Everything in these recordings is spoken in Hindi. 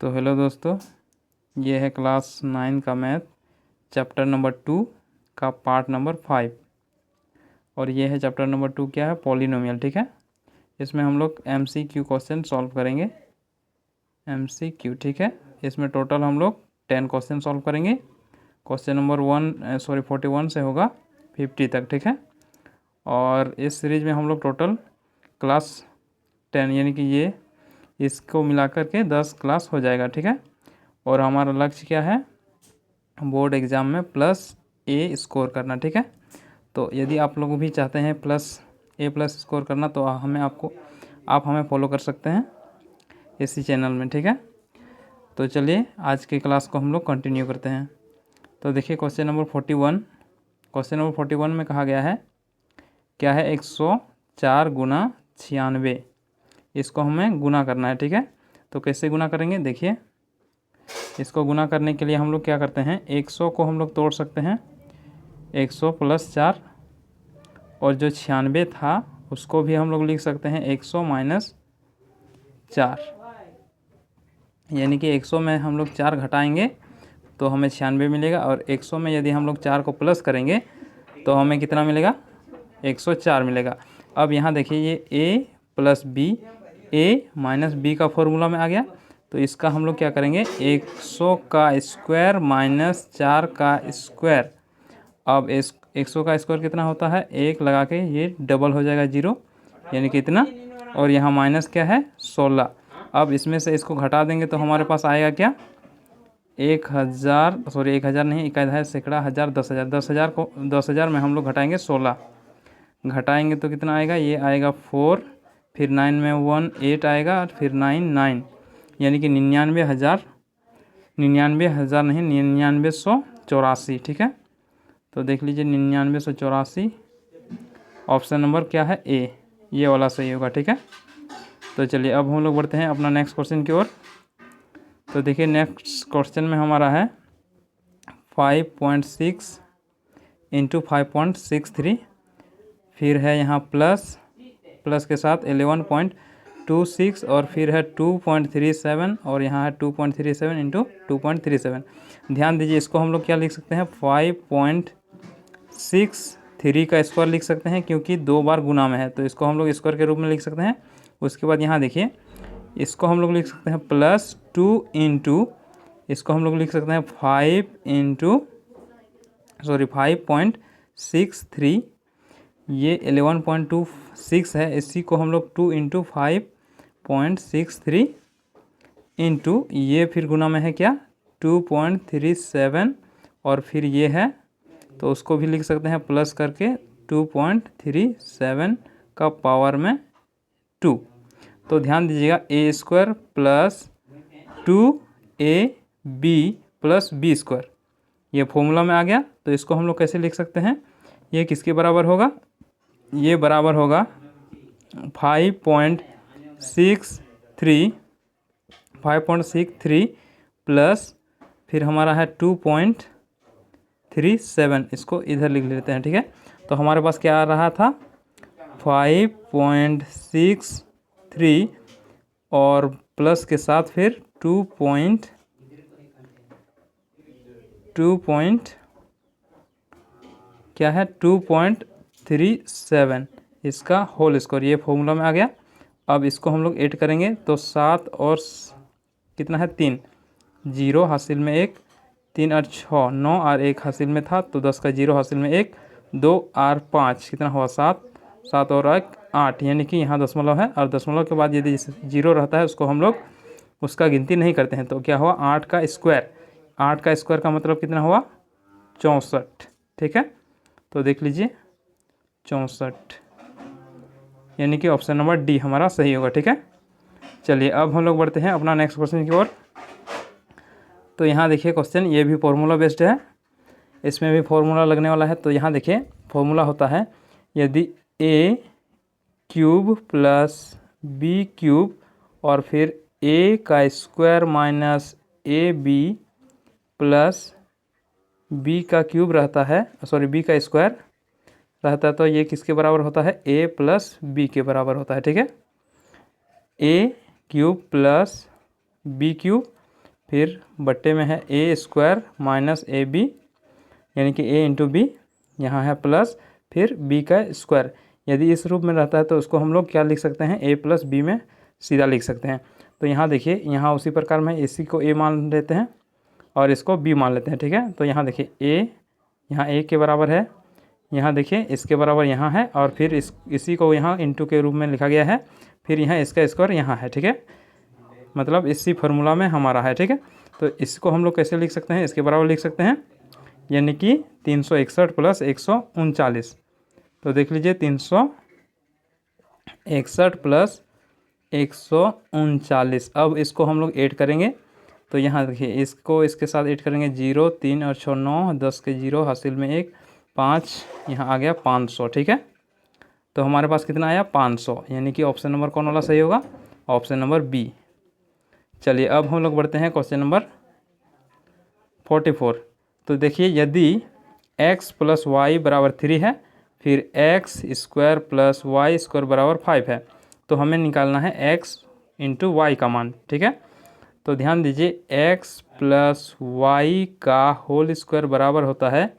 तो हेलो दोस्तों, ये है क्लास 9 का मैथ चैप्टर नंबर 2 का पार्ट नंबर 5 और ये है चैप्टर नंबर 2 क्या है, पॉलिनोमियल। ठीक है, इसमें हम लोग MCQ क्वेश्चन सॉल्व करेंगे। MCQ ठीक है, इसमें टोटल हम लोग 10 क्वेश्चन सॉल्व करेंगे। क्वेश्चन नंबर 41 से होगा 50 तक। ठीक है, और इस सीरीज में हम लोग टोटल क्लास 10 यानी कि ये इसको मिलाकर के 10 क्लास हो जाएगा। ठीक है, और हमारा लक्ष्य क्या है, बोर्ड एग्ज़ाम में +A स्कोर करना। ठीक है, तो यदि आप लोग भी चाहते हैं +A+ स्कोर करना तो आप हमें फॉलो कर सकते हैं इसी चैनल में। ठीक है, तो चलिए आज की क्लास को हम लोग कंटिन्यू करते हैं। तो देखिए क्वेश्चन नंबर 41 में कहा गया है क्या है, 104 गुना 96। इसको हमें गुना करना है। ठीक है, तो कैसे गुना करेंगे, देखिए इसको गुना करने के लिए हम लोग क्या करते हैं, 100 को हम लोग तोड़ सकते हैं, 100 + 4, और जो 96 था उसको भी हम लोग लिख सकते हैं 100 - 4, यानी कि 100 में हम लोग 4 घटाएंगे तो हमें 96 मिलेगा, और 100 में यदि हम लोग 4 को प्लस करेंगे तो हमें कितना मिलेगा, 104 मिलेगा। अब यहाँ देखिए ये A + B, A - B का फॉर्मूला में आ गया, तो इसका हम लोग क्या करेंगे, 100 का स्क्वायर - 4 का स्क्वायर। अब 100 का स्क्वायर कितना होता है, 1 लगा के ये डबल हो जाएगा 0, यानी कि इतना, और यहाँ माइनस क्या है, 16। अब इसमें से इसको घटा देंगे तो हमारे पास आएगा क्या, 1000 नहीं, इकाई है सैकड़ा, हज़ार, 10,000 में हम लोग घटाएंगे 16, घटाएंगे तो कितना आएगा, ये आएगा 4, फिर 9 में 1 8 आएगा, और फिर 9 9, यानी कि 99,000 नहीं, 9984। ठीक है, तो देख लीजिए 9984, ऑप्शन नंबर क्या है, A, ये वाला सही होगा। ठीक है, तो चलिए अब हम लोग बढ़ते हैं अपना नेक्स्ट क्वेश्चन की ओर। तो देखिए नेक्स्ट क्वेश्चन में हमारा है 5.6 × 5.63, फिर है यहाँ प्लस के साथ 11.26, और फिर है 2.37, और यहाँ है 2.37 × 2.37। ध्यान दीजिए इसको हम लोग क्या लिख सकते हैं, 5.63 का स्क्वायर लिख सकते हैं, क्योंकि 2 बार गुना में है तो इसको हम लोग स्क्वायर के रूप में लिख सकते हैं। उसके बाद यहाँ देखिए इसको हम लोग लिख सकते हैं +2 × इसको हम लोग लिख सकते हैं 5.63, ये 11.26 है, इसी को हम लोग 2 × 5.63 इंटू ये फिर गुना में है क्या, 2.37, और फिर ये है तो उसको भी लिख सकते हैं प्लस करके 2.37 का पावर में 2। तो ध्यान दीजिएगा A² + 2AB + B², ये फॉर्मूला में आ गया। तो इसको हम लोग कैसे लिख सकते हैं, ये किसके बराबर होगा, ये बराबर होगा 5.63 प्लस फिर हमारा है 2.37, इसको इधर लिख लेते हैं। ठीक है, तो हमारे पास क्या आ रहा था, 5.63 और प्लस के साथ फिर 2 क्या है, 2.37, इसका होल स्क्वायर, ये फॉर्मूला में आ गया। अब इसको हम लोग ऐड करेंगे तो 7 और कितना है, 3, 0 हासिल में 1, 3 और 6 9, और 1 हासिल में था तो 10 का 0 हासिल में 1, 2 और 5 कितना हुआ, 7, 7 और 1 8, यानी कि यहाँ दशमलव है, और दशमलव के बाद यदि 0 रहता है उसको हम लोग उसका गिनती नहीं करते हैं। तो क्या हुआ, 8 का स्क्वायर, 8 का स्क्वायर का मतलब कितना हुआ, 64। ठीक है, तो देख लीजिए 64, यानी कि ऑप्शन नंबर D हमारा सही होगा। ठीक है, चलिए अब हम लोग बढ़ते हैं अपना नेक्स्ट क्वेश्चन की ओर। तो यहाँ देखिए क्वेश्चन ये भी फार्मूला बेस्ड है, इसमें भी फार्मूला लगने वाला है। तो यहाँ देखिए फार्मूला होता है, यदि A³ + B³ और फिर A² - AB + B³ रहता है, B का स्क्वायर रहता है, तो ये किसके बराबर होता है, A + B के बराबर होता है। ठीक है, A³ + B³ फिर बट्टे में है A square minus A B, यानी कि ए इंटू बी, यहाँ है प्लस फिर बी का स्क्वायर। यदि इस रूप में रहता है तो उसको हम लोग क्या लिख सकते हैं, ए प्लस बी में सीधा लिख सकते हैं। तो यहाँ देखिए, यहाँ उसी प्रकार में इसी को ए मान लेते हैं और इसको बी मान लेते हैं, ठीक है। तो यहाँ देखिए ए, यहाँ ए के बराबर है, यहाँ देखिए इसके बराबर यहाँ है, और फिर इसी को यहाँ इंटू के रूप में लिखा गया है, फिर यहाँ इसका स्क्वायर यहाँ है, ठीक है। मतलब इसी फार्मूला में हमारा है, ठीक है। तो इसको हम लोग कैसे लिख सकते हैं, इसके बराबर लिख सकते हैं, यानी कि 361 प्लस 139। तो देख लीजिए 361 प्लस 139। अब इसको हम लोग ऐड करेंगे, तो यहाँ देखिए इसको इसके साथ ऐड करेंगे, 0 3 और 6 9, 10 के 0 हासिल में 1 5, यहाँ आ गया 500, ठीक है। तो हमारे पास कितना आया 500, यानी कि ऑप्शन नंबर कौन वाला सही होगा, ऑप्शन नंबर बी। चलिए अब हम लोग बढ़ते हैं क्वेश्चन नंबर 44। तो देखिए यदि x प्लस वाई बराबर 3 है, फिर x square plus y square बराबर 5 है, तो हमें निकालना है x इंटू वाई का मान, ठीक है। तो ध्यान दीजिए x प्लस वाई का होल स्क्वायर बराबर होता है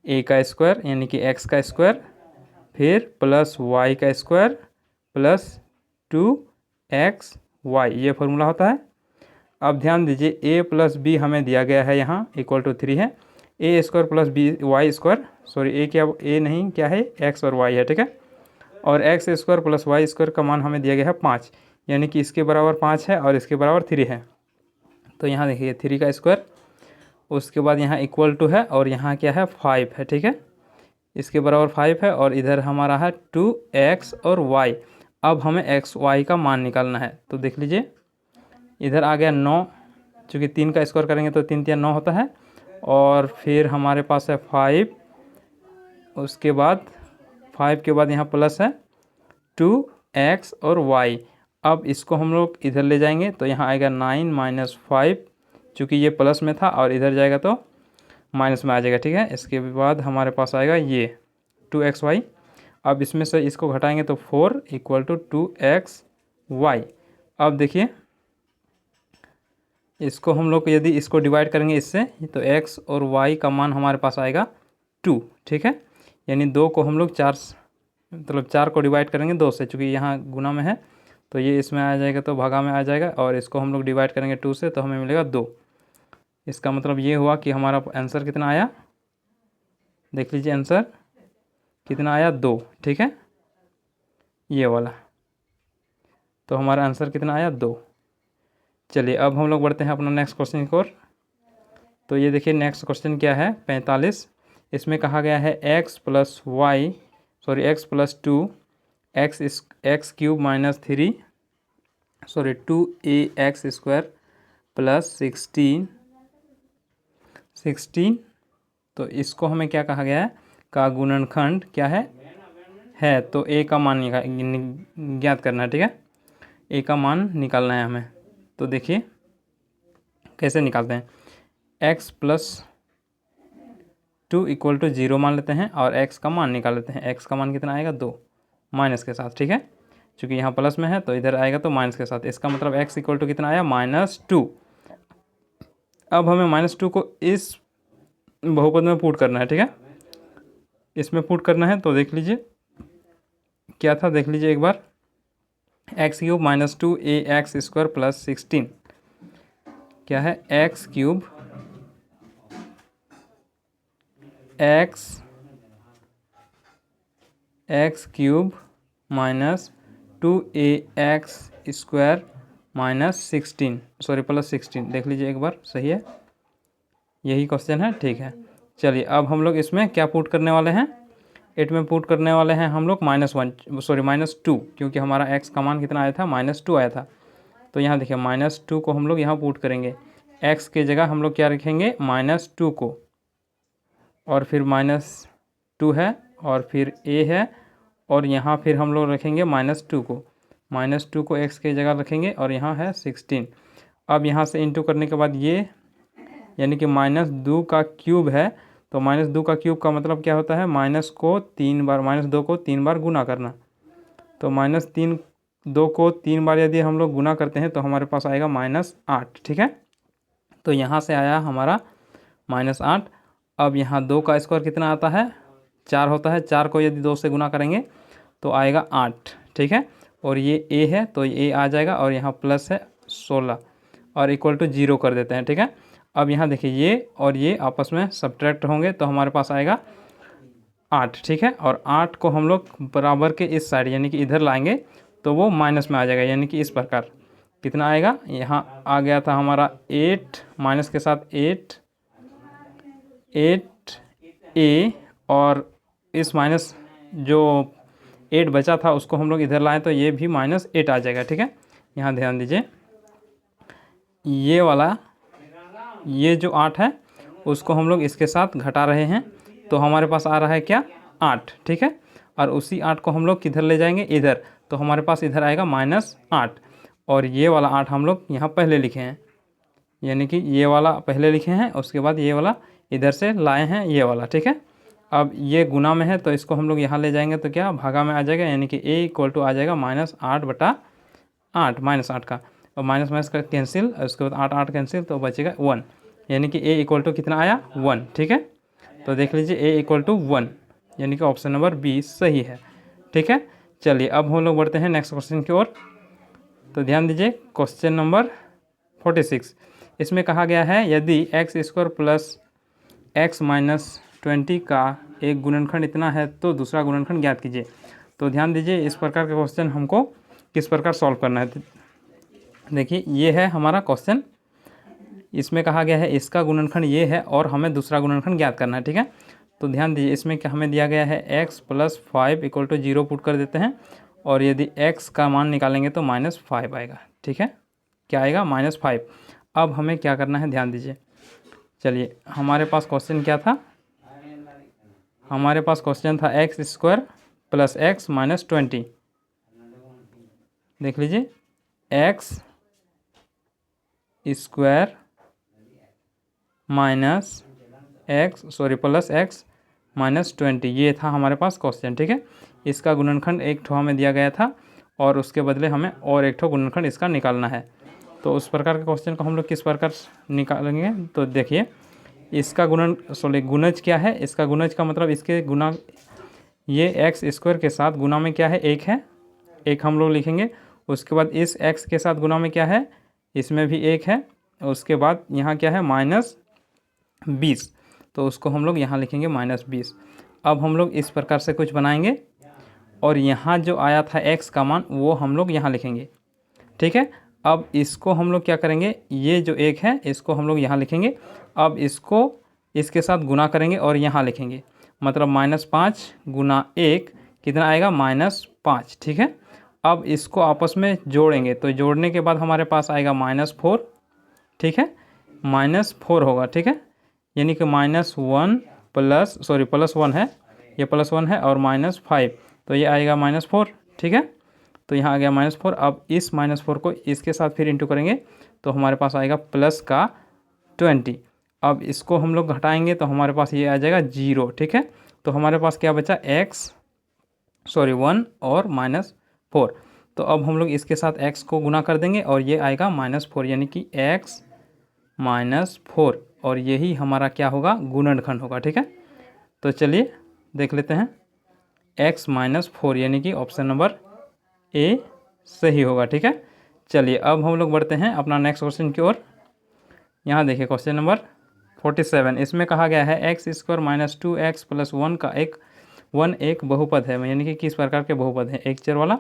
a का स्क्वायर, यानी कि x का स्क्वायर, फिर प्लस y का स्क्वायर प्लस 2xy, ये फार्मूला होता है। अब ध्यान दीजिए a प्लस बी हमें दिया गया है, यहाँ इक्वल टू 3 है, A square plus B Y square, sorry A क्या, ए नहीं क्या है, x और y है, ठीक है। और x square plus y square का मान हमें दिया गया है 5, यानी कि इसके बराबर 5 है और इसके बराबर 3 है। तो यहाँ देखिए 3 का स्क्वायर, उसके बाद यहाँ इक्वल टू है, और यहाँ क्या है 5 है, ठीक है। इसके बराबर 5 है, और इधर हमारा है 2x और y। अब हमें x y का मान निकालना है। तो देख लीजिए इधर आ गया 9, चूँकि 3 का स्क्वायर करेंगे तो 3 3 9 होता है, और फिर हमारे पास है 5, उसके बाद 5 के बाद यहाँ प्लस है 2x और y। अब इसको हम लोग इधर ले जाएंगे तो यहाँ आएगा 9 माइनस 5, चूँकि ये प्लस में था और इधर जाएगा तो माइनस में आ जाएगा, ठीक है। इसके बाद हमारे पास आएगा ये 2xy। अब इसमें से इसको घटाएंगे तो 4 इक्वल टू 2xy। अब देखिए इसको हम लोग यदि इसको डिवाइड करेंगे इससे, तो x और y का मान हमारे पास आएगा 2, ठीक है। यानी 2 को हम लोग 4, मतलब 4 को डिवाइड करेंगे 2 से, चूँकि यहाँ गुना में है तो ये इसमें आ जाएगा तो भागा में आ जाएगा, और इसको हम लोग डिवाइड करेंगे 2 से तो हमें मिलेगा 2। इसका मतलब ये हुआ कि हमारा आंसर कितना आया, देख लीजिए आंसर कितना आया 2, ठीक है, ये वाला। तो हमारा आंसर कितना आया 2। चलिए अब हम लोग बढ़ते हैं अपना नेक्स्ट क्वेश्चन की ओर। तो ये देखिए नेक्स्ट क्वेश्चन क्या है 45। इसमें कहा गया है x plus y, sorry x plus 2 x cube minus 3, sorry 2ax square plus 16। तो इसको हमें क्या कहा गया है, का गुणनखंड क्या है तो a का मान ज्ञात करना है, ठीक है। a का मान निकालना है हमें। तो देखिए कैसे निकालते हैं, x प्लस 2 इक्वल टू 0 मान लेते हैं और x का मान निकाल लेते हैं। x का मान कितना आएगा 2 माइनस के साथ, ठीक है, क्योंकि यहाँ प्लस में है तो इधर आएगा तो माइनस के साथ। इसका मतलब x इक्वल टू कितना आया -2। अब हमें -2 को इस बहुपद में पुट करना है, ठीक है, इसमें पुट करना है। तो देख लीजिए क्या था, देख लीजिए एक बार, X cube minus 2ax square plus 16 क्या है, X cube minus 2ax square minus 16, sorry plus 16, देख लीजिए एक बार, सही है, यही क्वेश्चन है, ठीक है। चलिए अब हम लोग इसमें क्या पुट करने वाले हैं, 8 में पुट करने वाले हैं हम लोग -2, क्योंकि हमारा x का मान कितना आया था, -2 आया था। तो यहाँ देखिए -2 को हम लोग यहाँ पुट करेंगे, x के जगह हम लोग क्या रखेंगे -2 को, और फिर -2 है और फिर a है, और यहाँ फिर हम लोग रखेंगे -2 को, -2 को x के जगह रखेंगे, और यहाँ है 16। अब यहाँ से इंटू करने के बाद ये, यानी कि -2 का क्यूब है, तो -2 का क्यूब का मतलब क्या होता है, -2 को 3 बार गुना करना। तो -2 को 3 बार यदि हम लोग गुना करते हैं तो हमारे पास आएगा -8, ठीक है। तो यहाँ से आया हमारा -8। अब यहाँ 2 का स्क्वायर कितना आता है, 4 होता है। 4 को यदि 2 से गुना करेंगे तो आएगा 8, ठीक है। और ये a है तो ये a आ जाएगा, और यहाँ प्लस है 16 और इक्वल टू 0 कर देते हैं, ठीक है। अब यहाँ देखिए ये और ये आपस में सब्ट्रैक्ट होंगे तो हमारे पास आएगा 8, ठीक है। और 8 को हम लोग बराबर के इस साइड यानी कि इधर लाएंगे तो वो माइनस में आ जाएगा, यानी कि इस प्रकार कितना आएगा, यहाँ आ गया था हमारा 8 माइनस के साथ 8a, और इस माइनस जो 8 बचा था उसको हम लोग इधर लाएं तो ये भी -8 आ जाएगा, ठीक है। यहाँ ध्यान दीजिए, ये वाला ये जो 8 है उसको हम लोग इसके साथ घटा रहे हैं तो हमारे पास आ रहा है क्या, 8, ठीक है। और उसी 8 को हम लोग किधर ले जाएंगे, इधर, तो हमारे पास इधर आएगा -8। और ये वाला 8 हम लोग यहाँ पहले लिखे हैं, यानी कि ये वाला पहले लिखे हैं, उसके बाद ये वाला इधर से लाए हैं, ये वाला, ठीक है। अब ये गुना में है तो इसको हम लोग यहाँ ले जाएंगे तो क्या भागा में आ जाएगा, यानी कि a = आ जाएगा -8/8, -8 का, और माइनस माइनस का कैंसिल, उसके बाद 8 8 कैंसिल तो बचेगा 1, यानी कि a = कितना आया, 1, ठीक है। तो देख लीजिए a = 1, यानी कि ऑप्शन नंबर बी सही है, ठीक है। चलिए अब हम लोग बढ़ते हैं नेक्स्ट क्वेश्चन की ओर। तो ध्यान दीजिए क्वेश्चन नंबर 46, इसमें कहा गया है यदि x² + x - 20 का एक गुणनखंड इतना है तो दूसरा गुणनखंड ज्ञात कीजिए। तो ध्यान दीजिए इस प्रकार का क्वेश्चन हमको किस प्रकार सॉल्व करना है। देखिए ये है हमारा क्वेश्चन, इसमें कहा गया है इसका गुणनखंड ये है और हमें दूसरा गुणनखंड ज्ञात करना है, ठीक है। तो ध्यान दीजिए इसमें क्या हमें दिया गया है x + 5 = 0 पुट कर देते हैं, और यदि x का मान निकालेंगे तो -5 आएगा, ठीक है। क्या आएगा, -5। अब हमें क्या करना है, ध्यान दीजिए। चलिए हमारे पास क्वेश्चन क्या था, हमारे पास क्वेश्चन था x² + x - 20। देख लीजिए x² + x - 20, ये था हमारे पास क्वेश्चन, ठीक है। इसका गुणनखंड एक ठो हमें दिया गया था और उसके बदले हमें और एक ठो गुणनखंड इसका निकालना है। तो उस प्रकार के क्वेश्चन को हम लोग किस प्रकार निकालेंगे, तो देखिए इसका गुणज क्या है, इसका गुणज का मतलब इसके गुना, ये x² के साथ गुना में क्या है, 1 है, 1 हम लोग लिखेंगे। उसके बाद इस x के साथ गुना में क्या है, इसमें भी 1 है। उसके बाद यहाँ क्या है, -20, तो उसको हम लोग यहाँ लिखेंगे -20। अब हम लोग इस प्रकार से कुछ बनाएंगे और यहाँ जो आया था x का मान वो हम लोग यहाँ लिखेंगे, ठीक है। अब इसको हम लोग क्या करेंगे, ये जो 1 है इसको हम लोग यहाँ लिखेंगे। अब इसको इसके साथ गुना करेंगे और यहाँ लिखेंगे, मतलब -5 × 1 कितना आएगा, -5, ठीक है। अब इसको आपस में जोड़ेंगे तो जोड़ने के बाद हमारे पास आएगा -4, ठीक है, -4 होगा, ठीक है। यानी कि -1 +1 है, ये +1 है, और -5 तो ये आएगा -4, ठीक है। तो यहाँ आ गया -4। अब इस -4 को इसके साथ फिर इंटू करेंगे तो हमारे पास आएगा +20। अब इसको हम लोग घटाएंगे तो हमारे पास ये आ जाएगा 0, ठीक है। तो हमारे पास क्या बचा, 1 और -4। तो अब हम लोग इसके साथ x को गुना कर देंगे और ये आएगा -4, यानी कि x - 4, और यही हमारा क्या होगा, गुणनखंड होगा, ठीक है। तो चलिए देख लेते हैं, x - 4 यानी कि ऑप्शन नंबर ए सही होगा, ठीक है। चलिए अब हम लोग बढ़ते हैं अपना नेक्स्ट क्वेश्चन की ओर। यहाँ देखिए क्वेश्चन नंबर 47, इसमें कहा गया है x² - 2x + 1 का एक बहुपद है, यानी कि किस प्रकार के बहुपद है, 1 चर वाला,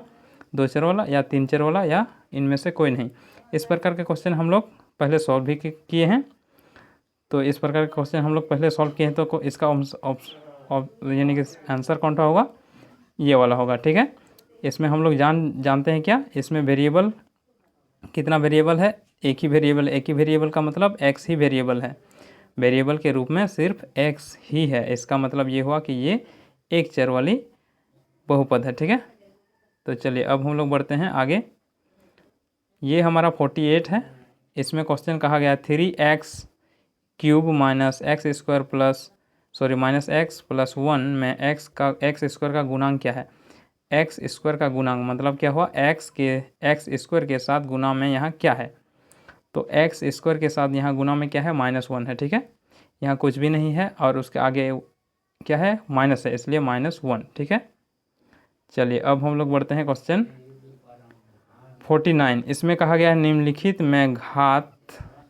2 चर वाला या 3 चर वाला, या इनमें से कोई नहीं। इस प्रकार के क्वेश्चन हम लोग पहले सॉल्व भी किए हैं। तो इस प्रकार के क्वेश्चन हम लोग पहले सॉल्व किए हैं तो इसका यानी कि आंसर कौन सा होगा, ये वाला होगा, ठीक है। इसमें हम लोग जानते हैं क्या, इसमें वेरिएबल कितना वेरिएबल है, एक ही वेरिएबल। एक ही वेरिएबल का मतलब x ही वेरिएबल है, वेरिएबल के रूप में सिर्फ x ही है। इसका मतलब ये हुआ कि ये एक चर वाली बहुपद है, ठीक है। तो चलिए अब हम लोग बढ़ते हैं आगे। ये हमारा 48 है, इसमें क्वेश्चन कहा गया 3x³ -x + 1 में x² का गुणांक क्या है। x² का गुणांक मतलब क्या हुआ, x² के साथ गुना में यहाँ क्या है। तो एक्स स्क्वायर के साथ यहाँ गुना में क्या है -1 है, ठीक है। यहाँ कुछ भी नहीं है और उसके आगे क्या है माइनस है, इसलिए -1, ठीक है। चलिए अब हम लोग बढ़ते हैं क्वेश्चन 49। इसमें कहा गया है निम्नलिखित में घात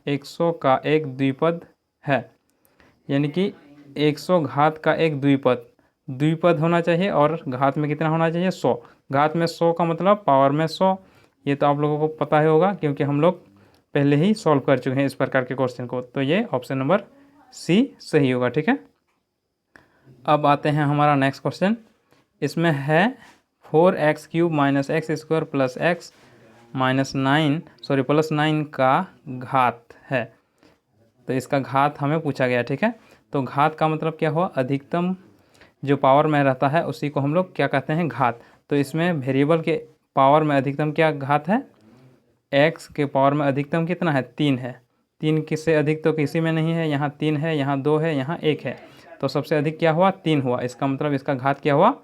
100 का एक द्विपद है, यानी कि 100 घात का एक द्विपद होना चाहिए और घात में कितना होना चाहिए 100। घात में 100 का मतलब पावर में 100। ये तो आप लोगों को पता ही होगा क्योंकि हम लोग पहले ही सॉल्व कर चुके हैं इस प्रकार के क्वेश्चन को। तो ये ऑप्शन नंबर सी सही होगा, ठीक है। अब आते हैं हमारा नेक्स्ट क्वेश्चन। इसमें है 4x³ - x² + x +9 का घात है। तो इसका घात हमें पूछा गया, ठीक है। तो घात का मतलब क्या हुआ, अधिकतम जो पावर में रहता है उसी को हम लोग क्या कहते हैं घात। तो इसमें वेरिएबल के पावर में अधिकतम क्या घात है, x के पावर में अधिकतम कितना है 3 है। 3 किससे अधिक तो किसी में नहीं है, यहाँ 3 है, यहाँ 2 है, यहाँ 1 है। तो सबसे अधिक क्या हुआ 3 हुआ। इसका मतलब इसका घात क्या हुआ,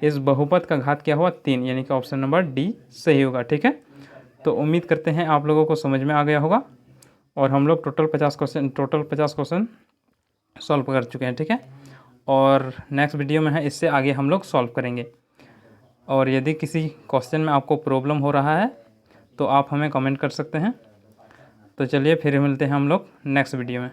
इस बहुपद का घात क्या हुआ 3, यानी कि ऑप्शन नंबर डी सही होगा, ठीक है। तो उम्मीद करते हैं आप लोगों को समझ में आ गया होगा और हम लोग टोटल 50 क्वेश्चन सॉल्व कर चुके हैं, ठीक है। और नेक्स्ट वीडियो में है इससे आगे हम लोग सॉल्व करेंगे। और यदि किसी क्वेश्चन में आपको प्रॉब्लम हो रहा है तो आप हमें कमेंट कर सकते हैं। तो चलिए फिर मिलते हैं हम लोग नेक्स्ट वीडियो में।